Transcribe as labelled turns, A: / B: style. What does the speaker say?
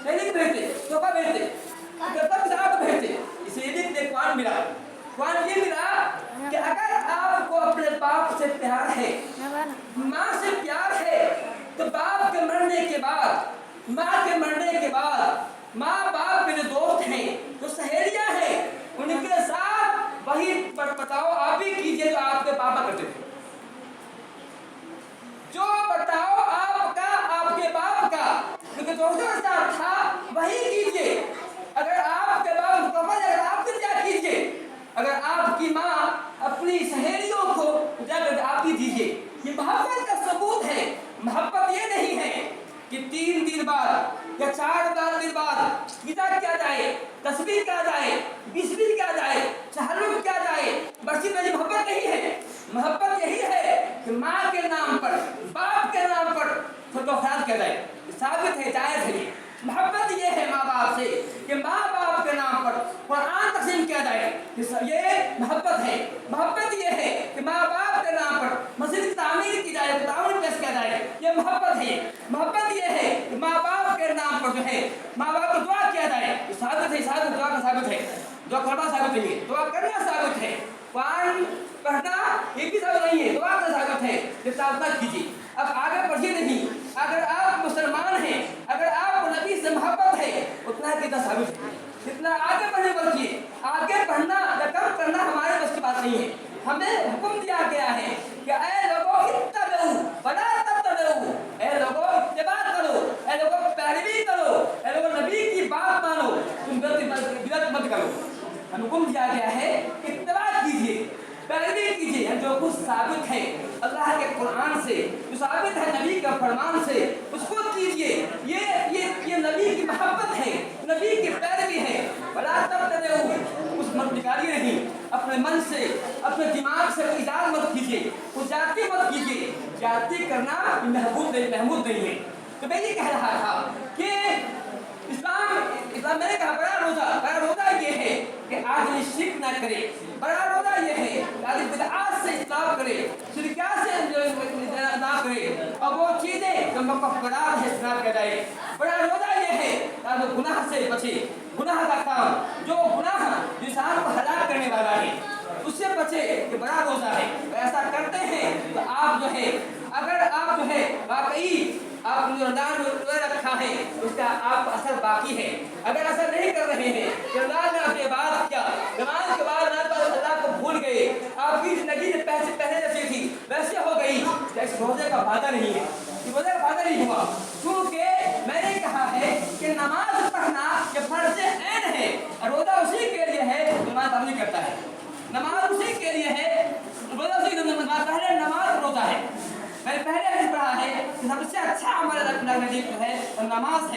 A: नहीं भेजते, तोहफा भेजते, तब साथ भेजते। इसीलिए देखो कुरान मिला, कुरान ये मिला कि अगर आपको अपने बाप से प्यार है, माँ से प्यार है, तो बाप के मरने के बाद, माँ के मरने के बाद, माँ बाप के जो दोस्त हैं, जो सहेलियां हैं, उनके साथ वही बताओ आप ही कीजिए जो आपके पापा करते थे। जो बताओ आपका आपके बाप का क्योंकि दोस्तों के साथ था वही कीजिए। अगर आपके बाप को अगर आप क्या कीजिए, अगर आपकी माँ अपनी सहेलियों को जाकर आप ही दीजिए। ये मोहब्बत का सबूत है। मोहब्बत ये नहीं है कि 3 दिन बाद या 4 दिन बाद गीता क्या जाए, तस्वीर क्या जाए, बिस्मिल क्या जाए, शहरुख क्या जाए, बस ये मोहब्बत नहीं है। मोहब्बत यही है कि माँ के नाम पर, बाप के नाम पर तो ख्याल किया जाए, साबित है, जायज है। मोहब्बत ये है माँ बाप से कि माँ बाप के नाम पर कुरान तकसीम किया जाए, ये मोहब्बत है। मोहब्बत ये है कि माँ बाप के नाम पर मस्जिद तामीर की जाए, ताउन पेश किया जाए, ये मोहब्बत है। मोहब्बत ये है कि माँ बाप के नाम पर जो है माँ बाप को दुआ किया जाए, साबित है, साबित दुआ का साबित है, दुआ करना साबित नहीं है, दुआ करना साबित है। कुरान पढ़ना ये भी साबित नहीं है, दुआ का साबित है, ये साबित कीजिए। अब आगे बढ़िए नहीं, अगर आप मुसलमान हैं, अगर आप नबी से मोहब्बत है, उतना कितना साबित है, जितना आगे बढ़ने बढ़िए। आगे बढ़ना या कम करना हमारे बस की बात नहीं है। हमें हुक्म दिया गया है कि ऐ लोगों इत्तबऊ वला तब्तदऊ, ऐ लोगों इत्तिबा करो, ऐ लोगों पैरवी करो, ऐ लोगों नबी की बात मानो, तुम बिदअत मत करो। हमें हुक्म दिया गया है इत्तिबा कीजिए, पैरवी कीजिए, जो कुछ साबित है अल्लाह के कुरान से, जो साबित है नबी के फरमान से, उसको कीजिए। ये नबी की मोहब्बत है, नबी की पैरवी है। वला तब्तदऊ, उस मत निकालिए नहीं अपने मन से, अपने दिमाग से इजाद मत कीजिए, कुछ जाति मत कीजिए। जाति करना महमूद नहीं है। तो मैं ये कह रहा था कि इस्लाम मैंने कहा बड़ा रोजा ये है कि आदमी शिर्क ना करे। बड़ा रोजा ये है कि आदमी बिदअत से इस्लाम करे, शिरकियत से ना करे, और वो चीजें जो मुकफ्फरात है इस्लाम किया जाए। बड़ा रोजा ये है कि गुनाह से बचे, गुनाह का काम जो गुनाह इंसान को हलाक करने वाला है उससे बचे, कि बड़ा रोजा है। ऐसा करते हैं तो आप जो है, अगर आप जो है वाकई आपने रमजान रोजा रखा है, उसका आपको असर बाकी है। अगर असर नहीं कर रहे हैं, रमजान में आपने इबादत किया, नमाज के बाद अल्लाह को भूल गए, आपकी जिंदगी पहले जैसी थी वैसे हो गई, इस रोजे का फायदा नहीं है, रोजे का फायदा नहीं हुआ। क्योंकि मैंने कहा है कि नमाज पढ़ना ये फर्ज ऐन है, रोजा उसी के लिए है नमाज नहीं करता है, नमाज उसी के लिए है, रोजा उसी पहले नमाज रोजा है। मैंने पहले पढ़ा है कि सबसे अच्छा हमारा नमाज है।